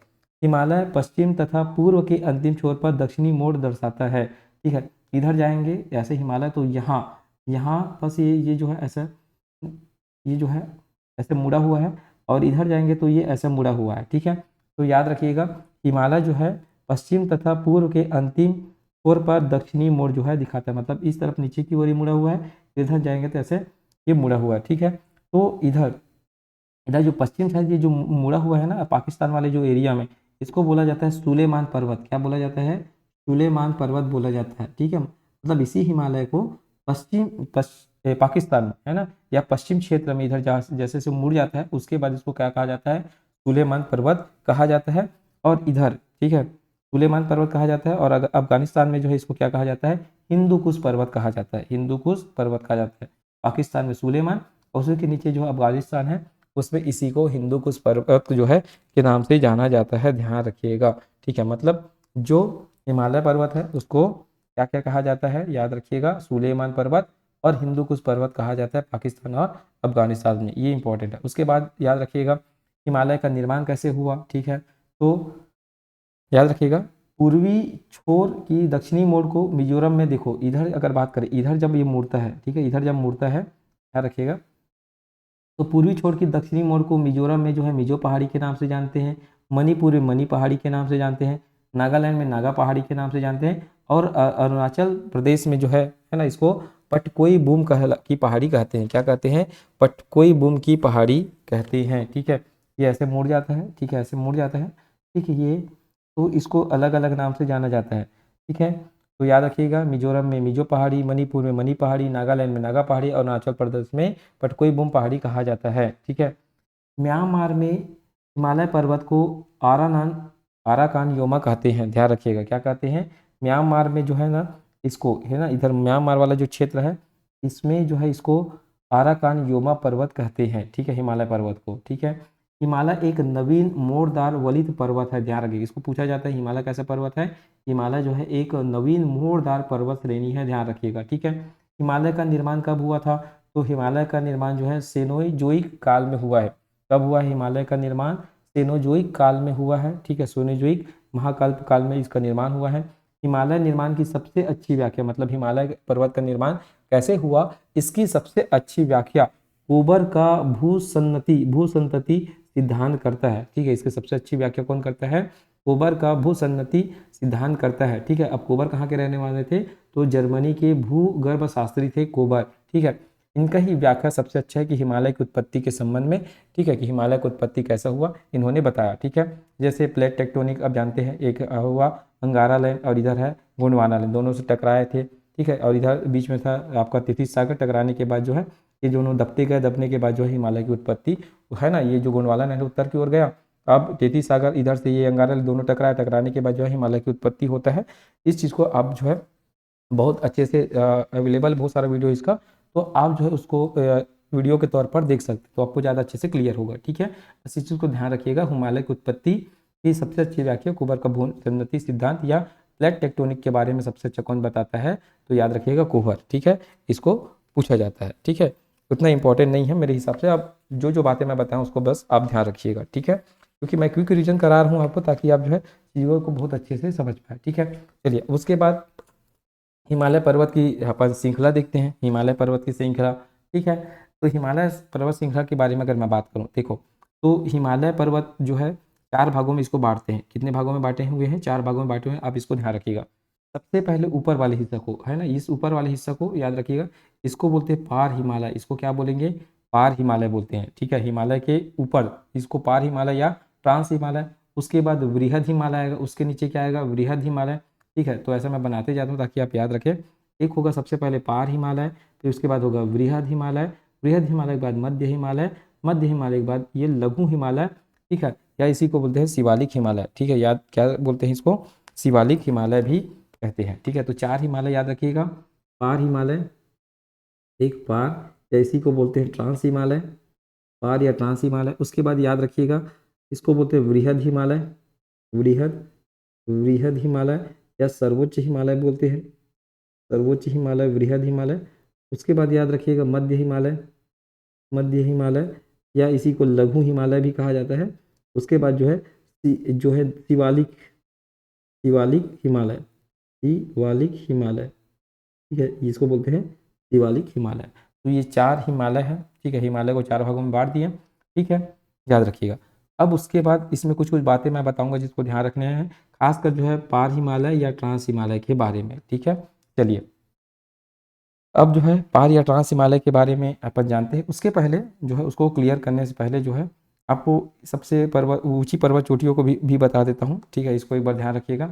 हिमालय पश्चिम तथा पूर्व के अंतिम छोर पर दक्षिणी मोड़ दर्शाता है। ठीक है, इधर जाएंगे ऐसे हिमालय तो यहाँ यहाँ बस ये जो है ऐसा, ये जो है ऐसे मुड़ा हुआ है, और इधर जाएंगे तो ये ऐसा मुड़ा हुआ है। ठीक है, तो याद रखिएगा हिमालय जो है पश्चिम तथा पूर्व के अंतिम छोर पर दक्षिणी मोड़ जो है दिखाता है, मतलब इस तरफ नीचे की ओर ये मुड़ा हुआ है, इधर जाएंगे तो ऐसे ये मुड़ा हुआ है। ठीक है, तो इधर इधर जो पश्चिम साइड ये जो मुड़ा हुआ है ना पाकिस्तान वाले जो एरिया में, इसको बोला जाता है सुलेमान पर्वत। क्या बोला जाता है? सुलेमान पर्वत बोला जाता है। ठीक है, मतलब इसी हिमालय को पाकिस्तान में है ना, या पश्चिम क्षेत्र में इधर जैसे से मुड़ जाता है, उसके बाद इसको क्या कहा जाता है? सुलेमान पर्वत कहा जाता है। और इधर ठीक है सुलेमान पर्वत कहा जाता है, और अफगानिस्तान में जो है इसको क्या कहा जाता है? हिंदू कुश पर्वत कहा जाता है। हिंदू कुश पर्वत कहा जाता है। पाकिस्तान में सुलेमान, और उसी के नीचे जो अफगानिस्तान है उसमें इसी को हिंदू कुश पर्वत जो है के नाम से जाना जाता है, ध्यान रखिएगा। ठीक है, मतलब जो हिमालय पर्वत है उसको क्या क्या कहा जाता है? याद रखिएगा, सुलेमान पर्वत और हिंदू कुश पर्वत कहा जाता है पाकिस्तान और अफगानिस्तान में, ये इंपॉर्टेंट है। उसके बाद याद रखिएगा हिमालय का निर्माण कैसे हुआ। ठीक है, तो याद रखिएगा पूर्वी छोर की दक्षिणी मोड़ को मिजोरम में, देखो इधर अगर बात करें, इधर जब ये मुड़ता है, ठीक है, इधर जब मुड़ता है याद रखिएगा, तो पूर्वी छोर की दक्षिणी मोड़ को मिजोरम में जो है मिजो पहाड़ी के नाम से जानते हैं, मणिपुर में मणि पहाड़ी के नाम से जानते हैं, नागालैंड में नागा पहाड़ी के नाम से जानते हैं, और अरुणाचल प्रदेश में जो है ना इसको पटकोई बूम की पहाड़ी कहते हैं। क्या कहते हैं? पटकोई बूम की पहाड़ी कहते हैं। ठीक है, ये ऐसे मुड़ जाता है। ठीक है, ऐसे मुड़ जाता है। ठीक है, ये तो इसको अलग अलग नाम से जाना जाता है। ठीक है, तो याद रखिएगा मिजोरम में मिजो पहाड़ी, मणिपुर में मणि पहाड़ी, नागालैंड में नागा पहाड़ी, और अरुणाचल प्रदेश में पटकोई बूम पहाड़ी कहा जाता है। ठीक है, म्यांमार में हिमालय पर्वत को आराकान योमा कहते हैं। ध्यान रखिएगा, क्या कहते हैं? म्यांमार में जो है ना इसको है ना, इधर म्यांमार वाला जो क्षेत्र है इसमें जो है इसको आराकान योमा पर्वत कहते हैं। ठीक है, हिमालय पर्वत को। ठीक है, हिमालय एक नवीन मोड़दार वलित पर्वत है। ध्यान रखिएगा, इसको पूछा जाता है हिमालय कैसा पर्वत है? हिमालय जो है एक नवीन मोड़दार पर्वत श्रेणी है। ध्यान रखिएगा। ठीक है, हिमालय का निर्माण कब हुआ था? तो हिमालय का निर्माण जो है सेनोजोइक काल में हुआ है। कब हुआ है हिमालय का निर्माण? सेनोजोइक काल में हुआ है। ठीक है, सेनोजोइक महाकल्प काल में इसका निर्माण हुआ है। हिमालय निर्माण की सबसे अच्छी व्याख्या, मतलब हिमालय पर्वत का निर्माण कैसे हुआ, इसकी सबसे अच्छी व्याख्या कोबर का भूसंतति सिद्धांत करता है। ठीक है, इसकी सबसे अच्छी व्याख्या कौन करता है? कोबर का भूसंतति सिद्धांत करता है। ठीक है, अब कोबर कहाँ के रहने वाले थे? तो जर्मनी के भूगर्भ शास्त्री थे कोबर। ठीक है, इनका ही व्याख्या सबसे अच्छा है कि हिमालय की उत्पत्ति के संबंध में। ठीक है, कि हिमालय की उत्पत्ति कैसा हुआ इन्होंने बताया। ठीक है, जैसे प्लेट टेक्टोनिक अब जानते हैं, एक हुआ अंगारा लैंड और इधर है गोंडवाना लैंड, दोनों से टकराए थे। ठीक है, और इधर बीच में था आपका तिथिस सागर, टकराने के बाद जो है ये दोनों दबते गए, दबने के बाद जो है हिमालय की उत्पत्ति है ना, ये जो गोंडवाना लैंड उत्तर की ओर गया, अब तेतीस सागर इधर से ये अंगारा दोनों टकराए, टकराने के बाद जो है हिमालय की उत्पत्ति होता है। इस चीज़ को आप जो है बहुत अच्छे से अवेलेबल बहुत सारा वीडियो इसका, तो आप जो है उसको वीडियो के तौर पर देख सकते हैं, तो आपको ज़्यादा अच्छे से क्लियर होगा। ठीक है, इस चीज़ को ध्यान रखिएगा, हिमालय की उत्पत्ति की सबसे अच्छी व्याख्या कुबर का भूसंतति सिद्धांत या प्लेट टेक्टोनिक के बारे में सबसे अच्छा कौन बताता है? तो याद रखिएगा कोबर। ठीक है, इसको पूछा जाता है। ठीक है, उतना इंपॉर्टेंट नहीं है मेरे हिसाब से, आप जो जो बातें मैं बताऊँ उसको बस आप ध्यान रखिएगा। ठीक है, क्योंकि मैं क्विक रिवीजन करा रहा हूँ आपको, ताकि आप जो है चीज़ों को बहुत अच्छे से समझ पाए। ठीक है, चलिए उसके बाद हिमालय पर्वत की अपन श्रृंखला देखते हैं। हिमालय पर्वत की श्रृंखला, ठीक है, तो हिमालय पर्वत श्रृंखला के बारे में अगर मैं बात करूं, देखो तो हिमालय पर्वत जो है 4 भागों में इसको बांटते हैं। कितने भागों में बांटे हुए हैं? 4 भागों में बांटे हुए हैं। आप इसको ध्यान रखिएगा। सबसे पहले ऊपर वाले हिस्से को है ना, इस ऊपर वाले हिस्से को याद रखिएगा, इसको बोलते हैं पार हिमालय। इसको क्या बोलेंगे? पार हिमालय बोलते हैं। ठीक है, हिमालय के ऊपर इसको पार हिमालय या ट्रांस हिमालय। उसके बाद वृहद हिमालय आएगा, उसके नीचे क्या आएगा? वृहद हिमालय। ठीक है, तो ऐसा मैं बनाते जाता हूँ ताकि आप याद रखें। एक होगा सबसे पहले पार हिमालय, फिर उसके बाद होगा वृहद हिमालय, वृहद हिमालय के बाद मध्य हिमालय, मध्य हिमालय के बाद ये लघु हिमालय। ठीक है, या इसी को बोलते हैं शिवालिक हिमालय। ठीक है, याद क्या बोलते हैं इसको? शिवालिक हिमालय भी कहते हैं। ठीक है, तो 4 हिमालय याद रखिएगा। पार हिमालय, एक पार, या इसी को बोलते हैं ट्रांस हिमालय, पार या ट्रांस हिमालय। उसके बाद याद रखिएगा इसको बोलते हैं वृहद हिमालय, वृहद वृहद हिमालय या सर्वोच्च हिमालय बोलते हैं, सर्वोच्च हिमालय, वृहद हिमालय। उसके बाद याद रखिएगा मध्य हिमालय, मध्य हिमालय या इसी को लघु हिमालय भी कहा जाता है। उसके बाद जो है शिवालिक, शिवालिक हिमालय, शिवालिक हिमालय, ठीक है, इसको बोलते हैं शिवालिक हिमालय। तो ये 4 हिमालय है, ठीक है, हिमालय को 4 भागों में बांट दिए, ठीक है, याद रखिएगा। अब उसके बाद इसमें कुछ कुछ बातें मैं बताऊंगा जिसको ध्यान रखने हैं, खासकर जो है पार हिमालय या ट्रांस हिमालय के बारे में, ठीक है। चलिए अब जो है पार या ट्रांस हिमालय के बारे में अपन जानते हैं। उसके पहले जो है उसको क्लियर करने से पहले जो है आपको सबसे ऊंची पर्वत चोटियों को भी बता देता हूँ, ठीक है, इसको एक बार ध्यान रखिएगा।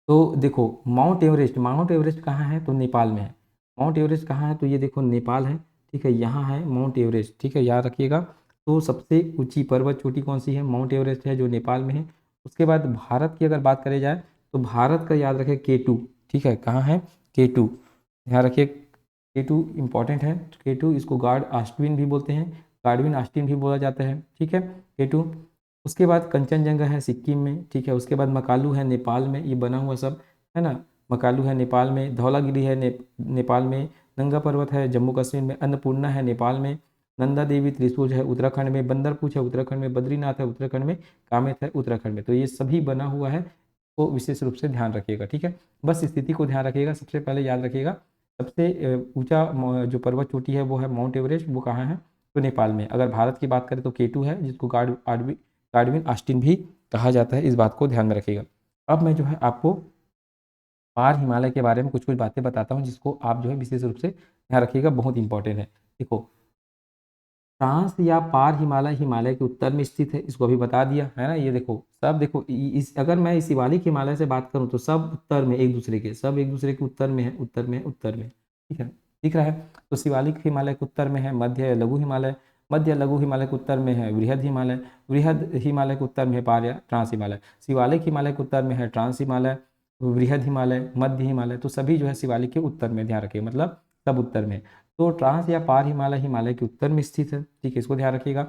तो देखो माउंट एवरेस्ट, माउंट एवरेस्ट कहाँ है तो नेपाल में है। माउंट एवरेस्ट कहाँ है तो ये देखो नेपाल है, ठीक है, यहाँ है माउंट एवरेस्ट, ठीक है, याद रखिएगा। तो सबसे ऊंची पर्वत चोटी कौन सी है, माउंट एवरेस्ट है जो नेपाल में है। उसके बाद भारत की अगर बात करी जाए तो भारत का याद रखें K2, ठीक है, कहाँ है K2, ध्यान रखिए K2 इंपॉर्टेंट है। K2 इसको गार्ड आस्टविन भी बोलते हैं, गार्डविन आस्टिन भी बोला जाता है, ठीक है, K2। उसके बाद कंचनजंगा है सिक्किम में, ठीक है। उसके बाद मकालू है नेपाल में, ये बना हुआ सब है ना, मकालू है नेपाल में। धौलागिरी है नेपाल में। नंगा पर्वत है जम्मू कश्मीर में। अन्नपूर्णा है नेपाल में। नंदा देवी त्रिशूल है उत्तराखंड में। बंदरपूछ है उत्तराखंड में। बद्रीनाथ है उत्तराखंड में। कामेत है उत्तराखंड में। तो ये सभी बना हुआ है, तो विशेष रूप से ध्यान रखिएगा, ठीक है। बस स्थिति को ध्यान रखिएगा। सबसे पहले याद रखिएगा सबसे ऊंचा जो पर्वत चोटी है वो है माउंट एवरेस्ट, वो कहाँ है तो नेपाल में। अगर भारत की बात करें तो K2 है, जिसको गार्डविन आस्टिन भी कहा जाता है, इस बात को ध्यान में रखिएगा। अब मैं जो है आपको पार हिमालय के बारे में कुछ कुछ बातें बताता हूँ जिसको आप जो है विशेष रूप से ध्यान रखिएगा, बहुत इंपॉर्टेंट है। देखो ट्रांस या पार हिमालय हिमालय के उत्तर में स्थित है, इसको अभी बता दिया है ना। ये देखो सब देखो इस अगर मैं इस शिवालिक हिमालय से बात करूं तो सब उत्तर में एक दूसरे के, सब एक दूसरे के उत्तर में है, उत्तर में उत्तर में, ठीक है, दिख रहा है। तो शिवालिक हिमालय के उत्तर में है मध्य लघु हिमालय, मध्य लघु हिमालय के उत्तर में है वृहद हिमालय, वृहद हिमालय के उत्तर में है पार या ट्रांस हिमालय, शिवालिक हिमालय के उत्तर में है ट्रांस हिमालय, वृहद हिमालय, मध्य हिमालय। तो सभी जो है शिवालिक के उत्तर में, ध्यान रखिए, मतलब सब उत्तर में। तो ट्रांस या पार हिमालय हिमालय के उत्तर में स्थित है, ठीक है, इसको ध्यान रखिएगा।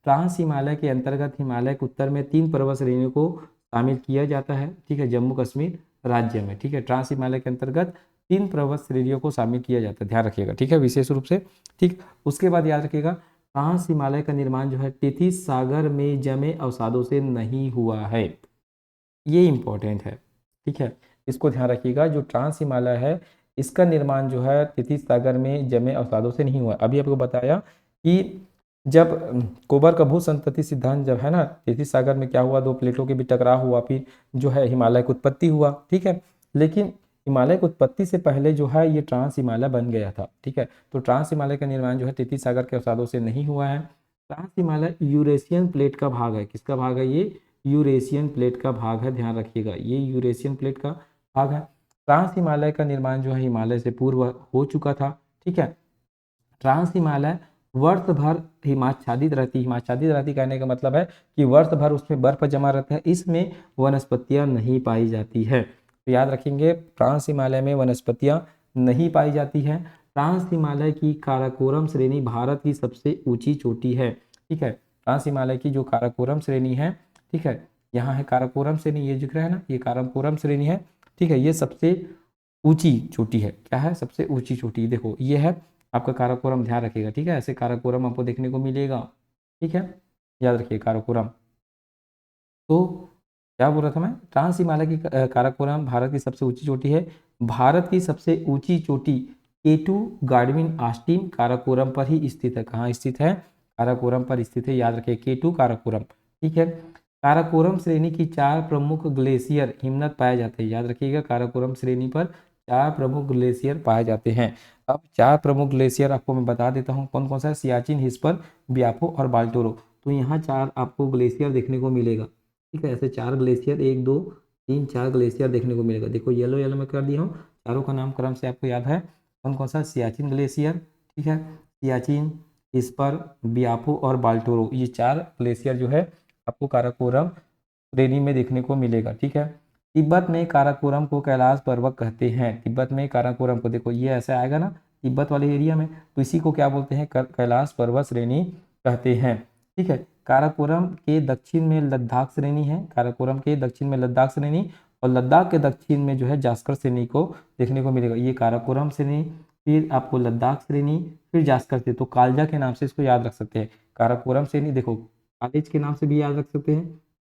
ट्रांस हिमालय के अंतर्गत हिमालय के उत्तर में 3 पर्वत श्रेणियों को शामिल किया जाता है, ठीक है, जम्मू कश्मीर राज्य में, ठीक है। ट्रांस हिमालय के अंतर्गत 3 पर्वत श्रेणियों को शामिल किया जाता है, ध्यान रखिएगा, ठीक है, विशेष रूप से, ठीक। उसके बाद याद रखिएगा ट्रांस हिमालय का निर्माण जो है तिथि सागर में जमे अवसादों से नहीं हुआ है, ये इंपॉर्टेंट है, ठीक है, इसको ध्यान रखिएगा। जो ट्रांस हिमालय है इसका निर्माण जो है तिथि सागर में जमे अवसादों से नहीं हुआ। अभी आपको बताया कि जब कोबर का भू संतति सिद्धांत जब है ना, तिथि सागर में क्या हुआ, 2 प्लेटों के बीच टकराव हुआ, फिर जो है हिमालय की उत्पत्ति हुआ, ठीक है। लेकिन हिमालय की उत्पत्ति से पहले जो है ये ट्रांस हिमालय बन गया था, ठीक है। तो ट्रांस हिमालय का निर्माण जो है तिथि सागर के अवसादों से नहीं हुआ है। ट्रांस हिमालय यूरेशियन प्लेट का भाग है, किसका भाग है ये, यूरेशियन प्लेट का भाग है, ध्यान रखिएगा, ये यूरेशियन प्लेट का भाग है। ट्रांस हिमालय का निर्माण जो है हिमालय से पूर्व हो चुका था, ठीक है। ट्रांस हिमालय वर्ष भर हिमाच्छादित रहती, हिमाच्छादित रहती कहने का मतलब है कि वर्ष भर उसमें बर्फ जमा रहता है, इसमें वनस्पतियां नहीं पाई जाती है। तो याद रखेंगे ट्रांस हिमालय में वनस्पतियां नहीं पाई जाती है। ट्रांस हिमालय की काराकोरम श्रेणी भारत की सबसे ऊंची चोटी है, ठीक है। ट्रांस हिमालय की जो काराकोरम श्रेणी है, ठीक है, यहाँ है काराकोरम श्रेणी, ये जिक्र है ना, ये काराकोरम श्रेणी है, ठीक है, ये सबसे ऊंची चोटी है। क्या है, सबसे ऊंची चोटी, देखो ये है आपका काराकोरम, ध्यान रखिएगा, ठीक है, ऐसे काराकोरम आपको देखने को मिलेगा, ठीक है, याद रखिए काराकोरम। तो क्या बोल रहा था मैं, ट्रांस हिमालय की काराकोरम भारत की सबसे ऊंची चोटी है। भारत की सबसे ऊंची चोटी K2 गार्डविन आस्टिन काराकोरम पर ही स्थित है। कहाँ स्थित है, काराकोरम पर स्थित है, याद रखिए K2 काराकोरम, ठीक है। काराकोरम श्रेणी की 4 प्रमुख ग्लेशियर हिमनद पाए जाते हैं, याद रखिएगा काराकोरम श्रेणी पर 4 प्रमुख ग्लेशियर पाए जाते हैं। अब 4 प्रमुख ग्लेशियर आपको मैं बता देता हूँ कौन कौन सा है, सियाचिन, हिस्पर, ब्यापो और बाल्टोरो। तो यहाँ 4 आपको ग्लेशियर देखने को मिलेगा, ठीक है, ऐसे 4 ग्लेशियर, 1 2 3 4 ग्लेशियर देखने को मिलेगा। देखो येलो येलो में कर दिया हूँ, चारों का नाम क्रम से आपको याद है, कौन कौन सा, सियाचिन ग्लेशियर, ठीक है, सियाचिन, हिस्पर, ब्यापो और बाल्टोरो, ये 4 ग्लेशियर जो है आपको काराकोरम श्रेणी में देखने को मिलेगा, ठीक है। तिब्बत में काराकोरम को कैलाश पर्वत कहते हैं, तिब्बत में काराकोरम को, देखो ये ऐसे आएगा ना तिब्बत वाले एरिया में, तो इसी को क्या बोलते हैं, कैलाश पर्वत श्रेणी कहते हैं, ठीक है। काराकोरम के दक्षिण में लद्दाख श्रेणी है, काराकोरम के दक्षिण में लद्दाख श्रेणी, और लद्दाख के दक्षिण में जो है जास्कर श्रेणी को देखने को मिलेगा। ये काराकोरम श्रेणी फिर आपको लद्दाख श्रेणी, फिर जास्कर से, तो कालजा के नाम से इसको याद रख सकते हैं। काराकोरम श्रेणी देखो कॉलेज के नाम से भी याद रख सकते हैं,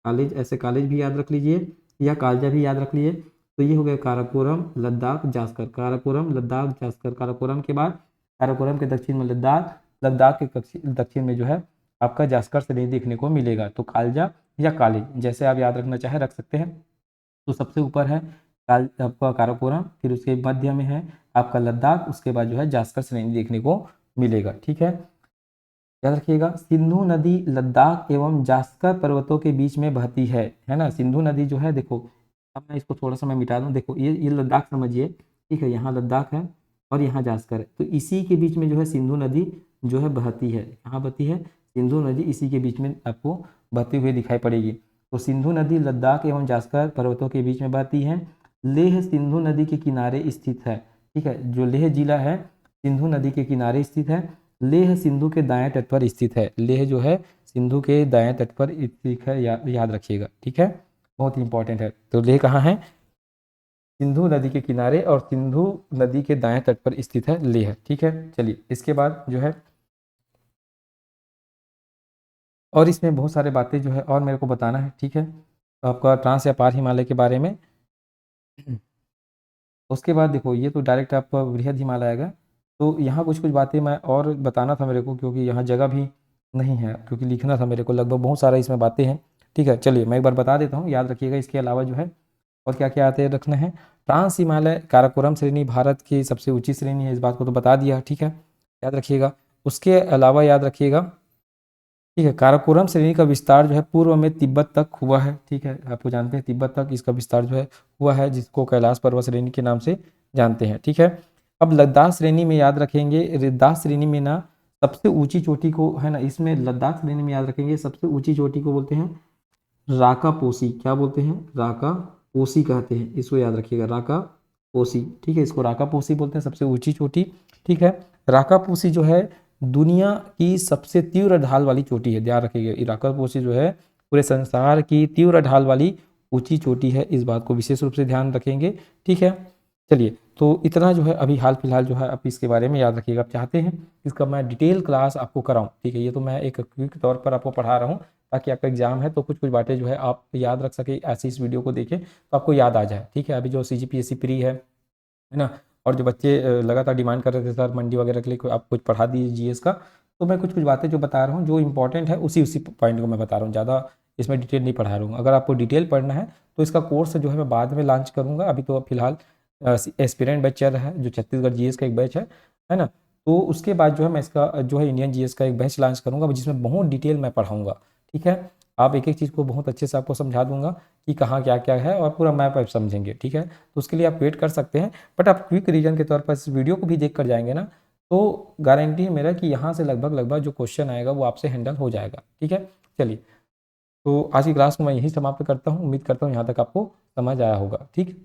कॉलेज ऐसे कॉलेज भी याद रख लीजिए या कालजा भी याद रख लीजिए। तो ये हो गया काराकोरम लद्दाख जास्कर, काराकोरम लद्दाख जास्कर, काराकोरम के बाद काराकोरम के दक्षिण में लद्दाख, लद्दाख के दक्षिण में जो है आपका जास्कर श्रेणी देखने को मिलेगा। तो कालजा या कॉलेज जैसे आप याद रखना चाहे रख सकते हैं। तो सबसे ऊपर है आपका काराकोरम, फिर उसके मध्य में है आपका लद्दाख, उसके बाद जो है जास्कर श्रेणी देखने को मिलेगा। ठीक है, याद रखिएगा। सिंधु नदी लद्दाख एवं जास्कर पर्वतों के बीच में बहती है ना। सिंधु नदी जो है देखो, अब मैं इसको थोड़ा सा मैं मिटा दूं, देखो ये लद्दाख समझिए, ठीक है, यहाँ लद्दाख है और यहाँ जास्कर है, तो इसी के बीच में जो है सिंधु नदी जो है बहती है। कहाँ बहती है? सिंधु नदी इसी के बीच में आपको बहती हुई दिखाई पड़ेगी। तो सिंधु नदी लद्दाख एवं जास्कर पर्वतों के बीच में बहती है। लेह सिंधु नदी के किनारे स्थित है। ठीक है, जो लेह जिला है सिंधु नदी के किनारे स्थित है। लेह सिंधु के दाएं तट पर स्थित है। लेह जो है सिंधु के दाएं तट पर स्थित है, याद रखिएगा। ठीक है, बहुत ही इंपॉर्टेंट है। तो लेह कहाँ है? सिंधु नदी के किनारे और सिंधु नदी के दाएं तट पर स्थित है लेह। ठीक है, चलिए इसके बाद जो है और इसमें बहुत सारे बातें जो है और मेरे को बताना है। ठीक है, तो आपका ट्रांस या पार हिमालय के बारे में। उसके बाद देखो ये तो डायरेक्ट आपका बृहद हिमालय आएगा। तो यहाँ कुछ कुछ बातें मैं और बताना था मेरे को, क्योंकि यहाँ जगह भी नहीं है, क्योंकि लिखना था मेरे को, लगभग बहुत सारा इसमें बातें हैं। ठीक है, चलिए मैं एक बार बता देता हूँ, याद रखिएगा। इसके अलावा जो है और क्या क्या आते रखना है। ट्रांस हिमालय काराकोरम श्रेणी भारत की सबसे ऊंची श्रेणी है, इस बात को तो बता दिया। ठीक है, याद रखिएगा। उसके अलावा याद रखिएगा, ठीक है, काराकोरम श्रेणी का विस्तार जो है पूर्व में तिब्बत तक हुआ है। ठीक है, आपको जानते हैं तिब्बत तक इसका विस्तार जो है हुआ है, जिसको कैलाश पर्वत श्रेणी के नाम से जानते हैं। ठीक है, अब लद्दाख श्रेणी में याद रखेंगे, लद्दाख श्रेणी में ना सबसे ऊंची चोटी को है ना, इसमें लद्दाख श्रेणी में याद रखेंगे सबसे ऊंची चोटी को बोलते हैं राका पोसी। क्या बोलते हैं? राका पोसी कहते हैं, इसको याद रखिएगा, राका पोसी। ठीक है, इसको राका पोसी बोलते हैं, सबसे ऊंची चोटी। ठीक है, राका पोसी जो है दुनिया की सबसे तीव्र ढाल वाली चोटी है, ध्यान रखिएगा। राका पोसी जो है पूरे संसार की तीव्र ढाल वाली ऊंची चोटी है, इस बात को विशेष रूप से ध्यान रखेंगे। ठीक है, चलिए तो इतना जो है अभी हाल फिलहाल जो है आप इसके बारे में याद रखिएगा। आप चाहते हैं इसका मैं डिटेल क्लास आपको कराऊं, ठीक है, ये तो मैं एक क्विक तौर पर आपको पढ़ा रहा हूँ, ताकि आपका एग्जाम है तो कुछ कुछ बातें जो है आप याद रख सके, ऐसे इस वीडियो को देखें तो आपको याद आ जाए। ठीक है, अभी जो CGPSC प्री है ना, और जो बच्चे लगातार डिमांड कर रहे थे सर मंडी वगैरह के लिए आप कुछ पढ़ा दीजिए GS का, तो मैं कुछ कुछ बातें जो बता रहा हूँ जो इंपॉर्टेंट है उसी पॉइंट को मैं बता रहा हूँ, ज़्यादा इसमें डिटेल नहीं पढ़ा रहा हूँ। अगर आपको डिटेल पढ़ना है तो इसका कोर्स जो है मैं बाद में लॉन्च करूँगा। अभी तो फिलहाल एस्पिरेंट बैच चल रहा है, जो छत्तीसगढ़ GS का एक बैच है ना, तो उसके बाद जो है मैं इसका जो है इंडियन GS का एक बैच लॉन्च करूँगा, जिसमें बहुत डिटेल मैं पढ़ाऊँगा। ठीक है, आप एक एक चीज़ को बहुत अच्छे से आपको समझा दूंगा कि कहाँ क्या क्या है, और पूरा मैप आप समझेंगे। ठीक है, तो उसके लिए आप वेट कर सकते हैं, बट आप क्विक रीजन के तौर पर इस वीडियो को भी देख कर जाएंगे ना, तो गारंटी है मेरा कि यहाँ से लगभग लगभग जो क्वेश्चन आएगा वो आपसे हैंडल हो जाएगा। ठीक है, चलिए तो आज की क्लास को मैं यही समाप्त करता हूँ। उम्मीद करता हूँ यहाँ तक आपको समझ आया होगा। ठीक।